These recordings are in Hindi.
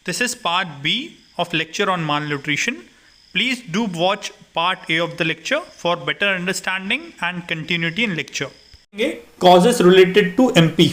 This is part B of lecture on malnutrition. Please do watch part A of the lecture for better understanding and continuity in lecture. Causes related to MP.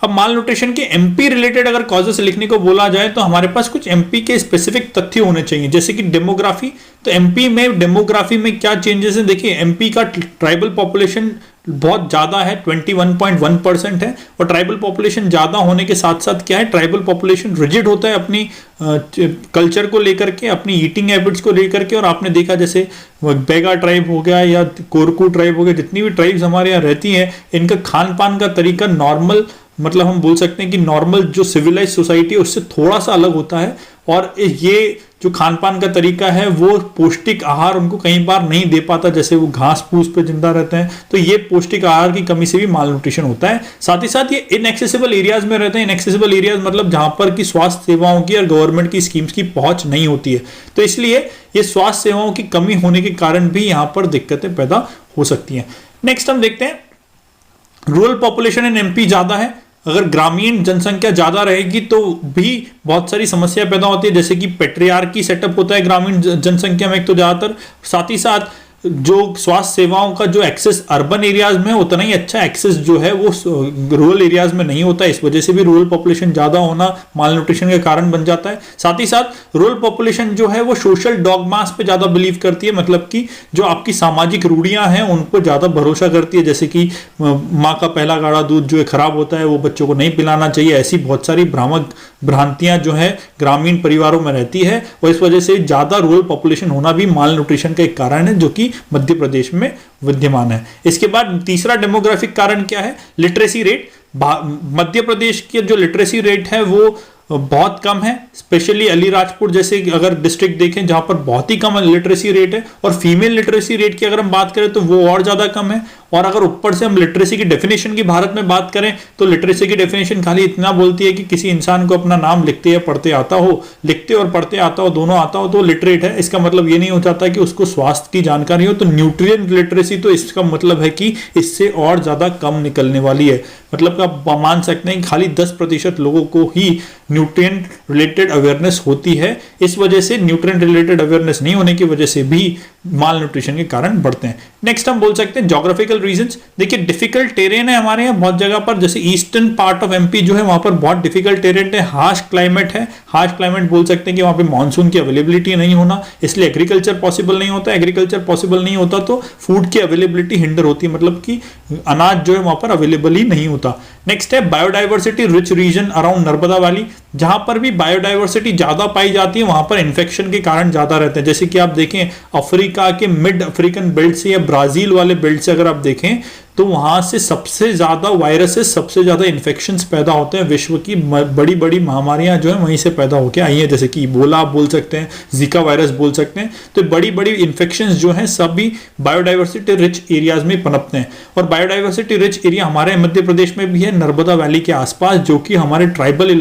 अब माल न्यूट्रिशन के एमपी रिलेटेड अगर कॉजेस लिखने को बोला जाए तो हमारे पास कुछ एमपी के स्पेसिफिक तथ्य होने चाहिए, जैसे कि डेमोग्राफी। तो एमपी में डेमोग्राफी में क्या चेंजेस हैं, देखिए एमपी का ट्राइबल पॉपुलेशन बहुत ज़्यादा है, 21.1% है। और ट्राइबल पॉपुलेशन ज़्यादा होने के साथ साथ क्या है, ट्राइबल पॉपुलेशन रिजिड होता है अपनी कल्चर को लेकर के, अपनी ईटिंग हैबिट्स को लेकर के। और आपने देखा जैसे बेगा ट्राइब हो गया या कोरकू ट्राइब हो गया, जितनी भी ट्राइब्स हमारे यहाँ रहती हैं, इनका खान पान का तरीका नॉर्मल, मतलब हम बोल सकते हैं कि नॉर्मल जो सिविलाइज सोसाइटी है उससे थोड़ा सा अलग होता है। और ये जो खान पान का तरीका है वो पौष्टिक आहार उनको कई बार नहीं दे पाता, जैसे वो घास फूस पे जिंदा रहते हैं, तो ये पौष्टिक आहार की कमी से भी माल न्यूट्रिशन होता है। साथ ही साथ ये इनएक्सेसिबल एरियाज में रहते हैं। इनएक्सेसिबल एरियाज मतलब जहां पर की स्वास्थ्य सेवाओं की और गवर्नमेंट की स्कीम्स की पहुंच नहीं होती है, तो इसलिए ये स्वास्थ्य सेवाओं की कमी होने के कारण भी यहाँ पर दिक्कतें पैदा हो सकती हैं। नेक्स्ट हम देखते हैं, रूरल पॉपुलेशन इन एमपी ज्यादा है। अगर ग्रामीण जनसंख्या ज्यादा रहेगी तो भी बहुत सारी समस्या पैदा होती है, जैसे कि पेट्रियार्की सेटअप होता है ग्रामीण जनसंख्या में एक तो ज्यादातर। साथ ही साथ जो स्वास्थ्य सेवाओं का जो एक्सेस अर्बन एरियाज में है उतना ही अच्छा एक्सेस जो है वो रूरल एरियाज में नहीं होता है। इस वजह से भी रूरल पॉपुलेशन ज्यादा होना माल न्यूट्रिशन का कारण बन जाता है। साथ ही साथ रूरल पॉपुलेशन जो है वो सोशल डॉगमास पे ज्यादा बिलीव करती है, मतलब कि जो आपकी सामाजिक रूढ़ियां हैं उन पर ज्यादा भरोसा करती है, जैसे कि माँ का पहला गाढ़ा दूध जो है खराब होता है, वो बच्चों को नहीं पिलाना चाहिए। ऐसी बहुत सारी भ्रामक भ्रांतियां जो है ग्रामीण परिवारों में रहती है, और इस वजह से ज्यादा रूरल पॉपुलेशन होना भी माल न्यूट्रिशन का एक कारण है जो कि मध्य प्रदेश में विद्यमान है। इसके बाद तीसरा डेमोग्राफिक कारण क्या है, लिटरेसी रेट। मध्य प्रदेश की जो लिटरेसी रेट है वो बहुत कम है, स्पेशली अलीराजपुर जैसे अगर डिस्ट्रिक्ट देखें जहां पर बहुत ही कम लिटरेसी रेट है। और फीमेल लिटरेसी रेट की अगर हम बात करें तो वो और ज्यादा कम है। और अगर ऊपर से हम लिटरेसी की डेफिनेशन की भारत में बात करें तो लिटरेसी की डेफिनेशन खाली इतना बोलती है कि किसी इंसान को अपना नाम लिखते या पढ़ते आता हो, लिखते और पढ़ते आता हो, दोनों आता हो तो लिटरेट है। इसका मतलब ये नहीं हो जाता कि उसको स्वास्थ्य की जानकारी हो। तो न्यूट्रिएंट लिटरेसी तो इसका मतलब है कि इससे और ज्यादा कम निकलने वाली है। मतलब आप मान सकते हैं कि खाली 10% लोगों को ही न्यूट्रिएंट रिलेटेड अवेयरनेस होती है। इस वजह से न्यूट्रिएंट रिलेटेड अवेयरनेस नहीं होने की वजह से भी माल न्यूट्रिशन के कारण बढ़ते हैं। नेक्स्ट हम बोल सकते हैं ज्योग्राफिकल रीजंस। देखिए डिफिकल्ट टेरेन है हमारे यहाँ बहुत जगह पर, जैसे ईस्टर्न पार्ट ऑफ एमपी जो है वहां पर बहुत डिफिकल्ट टेरेन है, हार्श क्लाइमेट है। हार्श क्लाइमेट बोल सकते हैं कि वहां पे मानसून की अवेलेबिलिटी नहीं होना, इसलिए एग्रीकल्चर पॉसिबल नहीं होता। एग्रीकल्चर पॉसिबल नहीं होता तो फूड की अवेलेबिलिटी हिंडर होती है, मतलब कि अनाज जो है वहां पर अवेलेबल ही नहीं होता। नेक्स्ट है biodiversity rich region around Narmada valley. जहां पर भी बायोडाइवर्सिटी ज्यादा पाई जाती है वहां पर इन्फेक्शन के कारण ज्यादा रहते हैं। जैसे कि आप देखें अफ्रीका के मिड अफ्रीकन बेल्ट से या ब्राजील वाले बेल्ट से अगर आप देखें तो वहां से सबसे ज्यादा वायरसेस, सबसे ज्यादा इन्फेक्शंस पैदा होते हैं। विश्व की बड़ी बड़ी महामारियां जो है वहीं से पैदा होकर आई हैं, जैसे कि इबोला आप बोल सकते हैं, जीका वायरस बोल सकते हैं। तो बड़ी बड़ी इन्फेक्शंस जो हैं सभी बायोडाइवर्सिटी रिच एरियाज में पनपते हैं। और बायोडाइवर्सिटी रिच एरिया हमारे मध्य प्रदेश में भी है, नर्मदा वैली के आसपास, जो कि हमारे ट्राइबल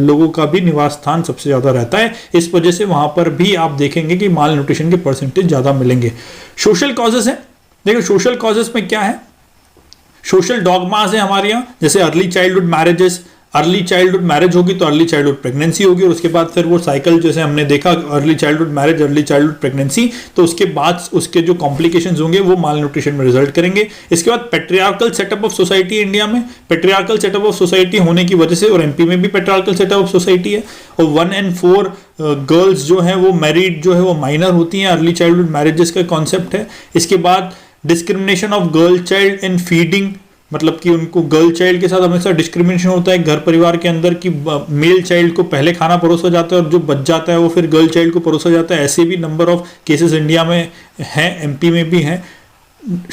लोगों का भी निवास स्थान सबसे ज्यादा रहता है। इस वजह से वहां पर भी आप देखेंगे कि माल न्यूट्रिशन के परसेंटेज ज्यादा मिलेंगे। सोशल कॉजेस है, देखो सोशल कॉजेस में क्या है, सोशल डॉगमास है हमारे यहाँ, जैसे early childhood marriages. Early childhood marriage होगी तो अर्ली चाइल्डहुड प्रेगनेंसी होगी, और उसके बाद फिर वो साइकिल जैसे हमने देखा early childhood marriage, early childhood pregnancy, तो उसके बाद उसके जो कॉम्प्लिकेशंस होंगे वो माल न्यूट्रिशन में रिजल्ट करेंगे। इसके बाद patriarchal setup of society India में, पेट्रियार्कल सेटअप ऑफ सोसाइटी होने की वजह से, और एमपी में भी पेट्रियार्कल सेटअप ऑफ सोसाइटी है, और 1 in 4 गर्ल्स जो है वो मैरिड जो है वो माइनर होती हैं। अर्ली चाइल्डहुड मैरिजेस का कॉन्सेप्ट है। इसके बाद discrimination of girl child in feeding, मतलब कि उनको गर्ल चाइल्ड के साथ हमेशा डिस्क्रिमिनेशन होता है घर परिवार के अंदर, कि मेल चाइल्ड को पहले खाना परोसा जाता है और जो बच जाता है वो फिर गर्ल चाइल्ड को परोसा जाता है। ऐसे भी नंबर ऑफ केसेस इंडिया में हैं, एमपी में भी हैं।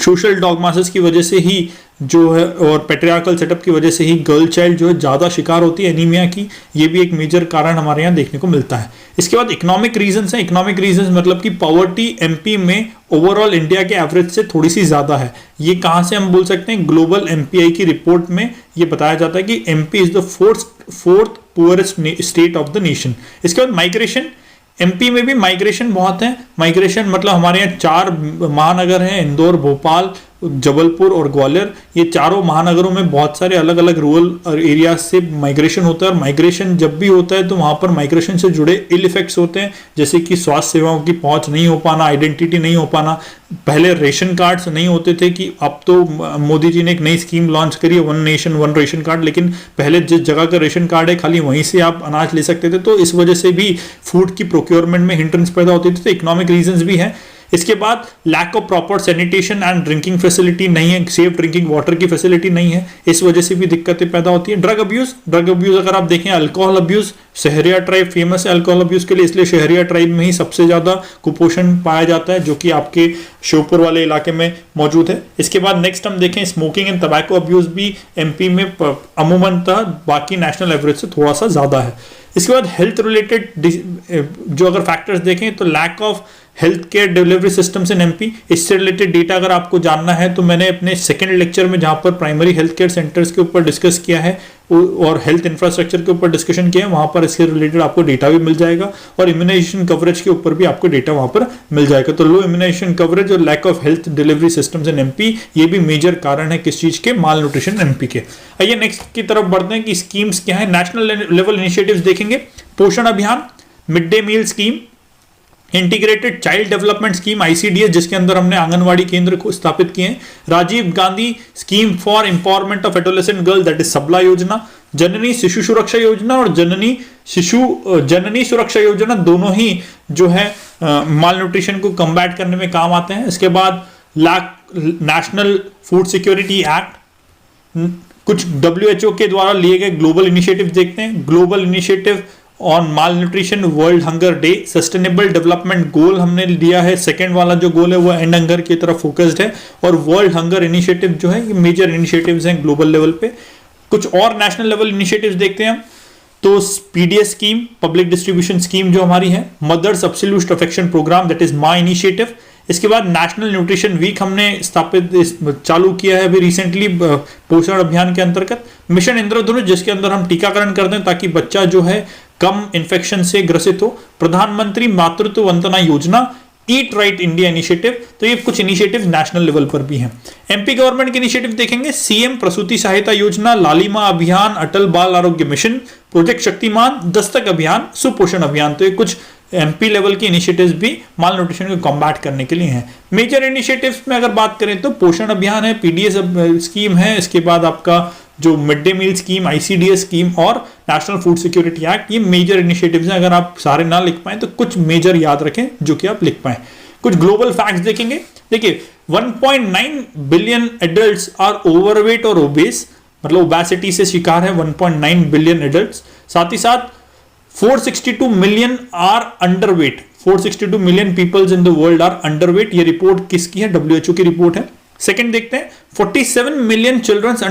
सोशल डॉगमासेस की वजह से ही जो है और पेट्रियार्कल सेटअप की वजह से ही गर्ल चाइल्ड जो है ज़्यादा शिकार होती है एनीमिया की। ये भी एक मेजर कारण हमारे यहाँ देखने को मिलता है। इसके बाद इकोनॉमिक रीजंस हैं। इकोनॉमिक रीजंस मतलब कि पॉवर्टी एमपी में ओवरऑल इंडिया के एवरेज से थोड़ी सी ज़्यादा है। ये कहाँ से हम बोल सकते हैं, ग्लोबल एमपीआई की रिपोर्ट में ये बताया जाता है कि MP is the fourth poorest state of the nation. इसके बाद माइग्रेशन, एमपी में भी माइग्रेशन बहुत है। माइग्रेशन मतलब हमारे यहाँ 4 महानगर हैं, इंदौर, भोपाल, जबलपुर और ग्वालियर, ये चारों महानगरों में बहुत सारे अलग अलग रूरल एरियाज से माइग्रेशन होता है। और माइग्रेशन जब भी होता है तो वहाँ पर माइग्रेशन से जुड़े इल इफेक्ट्स होते हैं, जैसे कि स्वास्थ्य सेवाओं की पहुँच नहीं हो पाना, आइडेंटिटी नहीं हो पाना। पहले रेशन कार्ड्स नहीं होते थे, कि अब तो मोदी जी ने एक नई स्कीम लॉन्च करी है, one nation one ration card, लेकिन पहले जिस जगह का रेशन कार्ड है खाली वहीं से आप अनाज ले सकते थे। तो इस वजह से भी फूड की प्रोक्योरमेंट में हिंड्रेंस पैदा होती थी। तो इकोनॉमिक रीजंस भी हैं। इसके बाद lack of proper sanitation and drinking facility नहीं है, सेफ ड्रिंकिंग वाटर की फैसिलिटी नहीं है, इस वजह से भी दिक्कतें पैदा होती है। ड्रग अब्यूज अगर आप देखें, अल्कोहल अब्यूज, शहरिया ट्राइब फेमस है अल्कोहल अब्यूज के लिए, इसलिए शहरिया ट्राइब में ही सबसे ज्यादा कुपोषण पाया जाता है, जो कि आपके श्योपुर वाले इलाके में मौजूद है। इसके बाद नेक्स्ट हम देखें, स्मोकिंग एंड टबैको अब्यूज भी एमपी में अमूमनतः बाकी नेशनल एवरेज से थोड़ा सा ज्यादा है। इसके बाद हेल्थ रिलेटेड जो अगर फैक्टर्स देखें तो lack of health care delivery systems in MP, इससे रिलेटेड डेटा अगर आपको जानना है तो मैंने अपने सेकंड लेक्चर में जहां पर प्राइमरी हेल्थ केयर सेंटर्स के ऊपर डिस्कस किया है और हेल्थ इंफ्रास्ट्रक्चर के ऊपर डिस्कशन किया है, वहां पर इसके रिलेटेड आपको डेटा भी मिल जाएगा। और इम्यूनाइजेशन कवरेज के ऊपर भी आपको डेटा वहां पर मिल जाएगा। तो लो इम्यूनाइजेशन कवरेज और lack of health delivery systems in MP, ये भी मेजर कारण है किस चीज के, माल न्यूट्रिशन एमपी के। आइए नेक्स्ट की तरफ बढ़ते हैं कि स्कीम्स क्या है। नेशनल लेवल इनिशिएटिव्स देखेंगे, Poshan Abhiyan, mid day meal scheme, integrated child development scheme ICDS, जिसके अंदर हमने आंगनवाड़ी केंद्र को स्थापित किए हैं, Rajiv Gandhi scheme for empowerment of adolescent girl that is Sabla योजना, जननी शिशु सुरक्षा योजना और जननी सुरक्षा योजना, दोनों ही जो है माल न्यूट्रिशन को कम्बैट करने में काम आते हैं। इसके बाद नेशनल फूड सिक्योरिटी एक्ट, कुछ WHO के द्वारा लिए गए ग्लोबल इनिशिएटिव देखते हैं। Global initiative on mall nutrition, world hunger day, sustainable development goal हमने लिया है, सेकेंड वाला जो गोल है वो एंड हंगर की तरफ फोकस्ड है। और वर्ल्ड हंगर इनिशिएटिव जो है ये मेजर इनिशिएटिव्स हैं ग्लोबल लेवल पे। कुछ और नेशनल लेवल इनिशिएटिव्स देखते हैं हम, तो PDS scheme, public distribution scheme जो हमारी है, mothers absolute affection programme that is my initiative. इसके बाद नेशनल न्यूट्रिशन वीक हमने चालू किया है अभी रिसेंटली पोषण अभियान के अंतर्गत। मिशन इंद्रधनुष, जिसके अंदर हम टीकाकरण करते हैं ताकि बच्चा जो है कम इन्फेक्शन से ग्रसित हो। प्रधानमंत्री मातृत्व Vandana Yojana, eat right India initiative, तो ये कुछ इनिशिएटिव नेशनल लेवल पर भी हैं। एमपी गवर्नमेंट के इनिशिएटिव देखेंगे, सीएम प्रसूति सहायता योजना, लालिमा अभियान, अटल बाल आरोग्य मिशन, प्रोजेक्ट शक्तिमान, दस्तक अभियान, सुपोषण अभियान, तो ये कुछ एमपी लेवल के इनिशिएटिव्स भी माल न्यूट्रिशन को कॉम्बैट करने के लिए हैं। मेजर इनिशिएटिव्स में अगर बात करें तो पोषण अभियान है, पीडीएस स्कीम है, इसके बाद आपका जो mid day meal scheme, ICDS scheme और नेशनल फूड सिक्योरिटी एक्ट, ये मेजर इनिशिएटिव्स हैं। अगर आप सारे ना लिख पाए तो कुछ मेजर याद रखें जो कि आप लिख पाए। कुछ ग्लोबल फैक्ट्स देखेंगे, देखिए 1.9 बिलियन एडल्ट्स आर ओवरवेट और ओबेस, मतलब ओबेसिटी से शिकार है 1.9 बिलियन एडल्ट्स। साथ ही साथ 462 million are underweight, 462 million peoples in the world are underweight. ये रिपोर्ट किसकी है? WHO की रिपोर्ट है। सेकंड देखते हैं, 47 million childrens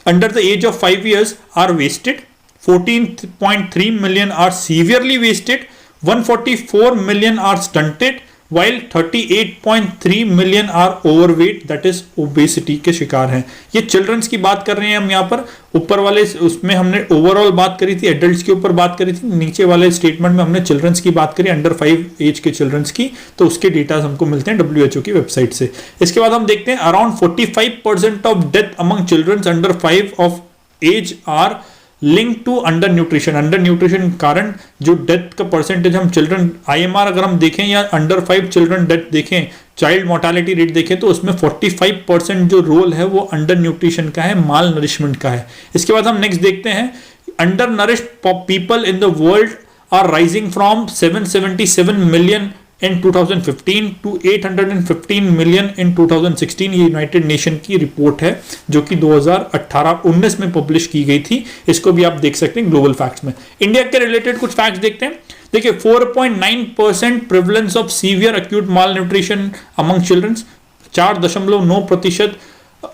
under the age of 5 years are wasted, 14.3 million are severely wasted, 144 million are stunted, while 38.3 million are overweight, that is obesity के शिकार हैं। ये चिल्ड्रंस की बात कर रहे हैं हम यहाँ पर। ऊपर वाले उसमें हमने ओवरऑल बात करी थी, एडल्ट्स के ऊपर बात करी थी, नीचे वाले स्टेटमेंट में हमने चिल्ड्रंस की बात करी, अंडर 5 एज के चिल्ड्रंस की, तो उसके डेटा हमको मिलते हैं WHO की वेबसाइट से। इसके बाद हम देखते हैं around 45% of death among childrens under 5 of age are link to undernutrition. Undernutrition कारण जो डेथ का परसेंटेज हम चिल्ड्रन IMR अगर हम देखें या अंडर 5 चिल्ड्रन डेथ देखें, चाइल्ड मोर्टालिटी रेट देखें, तो उसमें 45% जो रोल है वो अंडर न्यूट्रिशन का है, माल नरिशमेंट का है। इसके बाद हम नेक्स्ट देखते हैं, undernourished people in the world are rising from 777 million in 2015 to 815 million in 2016। ये यूनाइटेड नेशन की रिपोर्ट है जो कि 2018-19 में पब्लिश की गई थी। इसको भी आप देख सकते हैं ग्लोबल फैक्ट्स में। इंडिया के रिलेटेड कुछ फैक्ट्स देखते हैं, देखिए 4.9% prevalence of severe acute malnutrition among childrens, 4.9%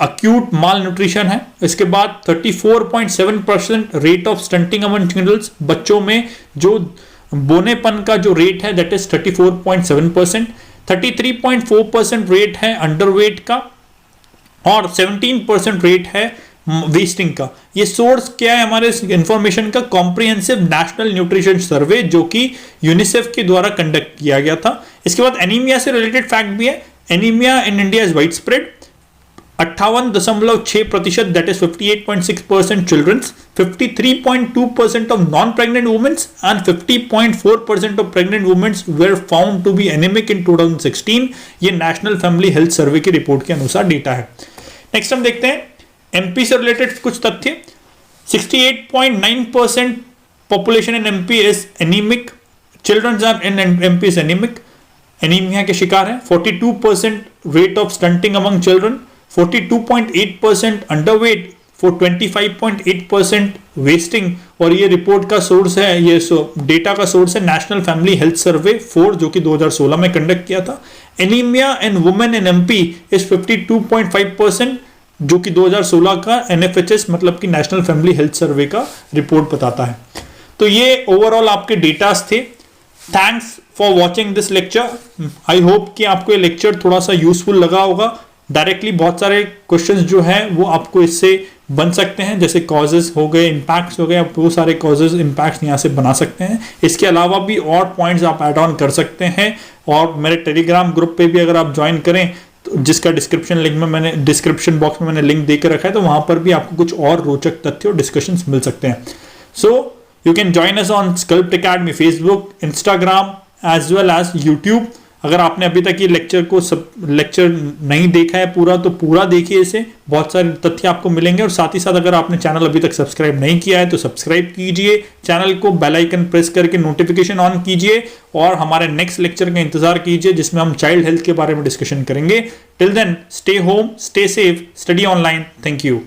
acute malnutrition है। इसके बाद 34.7% rate of stunting among childrens, बच्चों में जो बोनेपन का जो रेट है दैट इज 34.7%, 33.4% रेट है अंडरवेट का और 17% रेट है वेस्टिंग का। ये सोर्स क्या है हमारे इंफॉर्मेशन का? कॉम्प्रिहेंसिव नेशनल न्यूट्रिशन सर्वे जो कि यूनिसेफ के द्वारा कंडक्ट किया गया था। इसके बाद एनीमिया से रिलेटेड फैक्ट भी है, anaemia in India is wide spread 58.6%, that is 58.6% children's, 53.2% of non-pregnant women and 50.4% of pregnant women were found to be anemic in 2016. ये नेशनल फैमिली हेल्थ सर्वे की रिपोर्ट के अनुसार डेटा है। नेक्स्ट हम देखते हैं एमपी से रिलेटेड कुछ तथ्य। 68.9% population in MP is anaemic, children are in MP is anaemic, anaemia के शिकार है। 42% rate of stunting among children, 42.8% underweight, for 25.8% wasting. और ये रिपोर्ट का सोर्स है, ये डेटा का सोर्स है नेशनल फैमिली हेल्थ सर्वे 4 जो कि 2016 में कंडक्ट किया था। Anaemia in women in MP is 52.5% जो कि 2016 का एनएफएचएस मतलब कि नेशनल फैमिली हेल्थ सर्वे का रिपोर्ट बताता है। तो ये ओवरऑल आपके डेटास थे। Thanks for watching this lecture. I hope कि आपको ये लेक्चर थोड़ा सा यूजफुल लगा होगा। डायरेक्टली बहुत सारे क्वेश्चंस जो हैं वो आपको इससे बन सकते हैं, जैसे कॉजेज हो गए, इम्पैक्ट्स हो गए, आप वो सारे कॉजेज इम्पैक्ट्स यहाँ से बना सकते हैं। इसके अलावा भी और पॉइंट्स आप ऐड ऑन कर सकते हैं। और मेरे टेलीग्राम ग्रुप पे भी अगर आप ज्वाइन करें तो जिसका डिस्क्रिप्शन बॉक्स में मैंने लिंक देकर रखा है, तो वहां पर भी आपको कुछ और रोचक तथ्य और डिस्कशंस मिल सकते हैं। So you can join us on Sculpt Academy Facebook, Instagram as well as YouTube. अगर आपने अभी तक ये लेक्चर नहीं देखा है पूरा, तो पूरा देखिए इसे, बहुत सारे तथ्य आपको मिलेंगे। और साथ ही साथ अगर आपने चैनल अभी तक सब्सक्राइब नहीं किया है तो सब्सक्राइब कीजिए चैनल को, बेल आइकन प्रेस करके नोटिफिकेशन ऑन कीजिए और हमारे नेक्स्ट लेक्चर का इंतजार कीजिए जिसमें हम चाइल्ड हेल्थ के बारे में डिस्कशन करेंगे। Till then stay home, stay safe, study online. Thank you.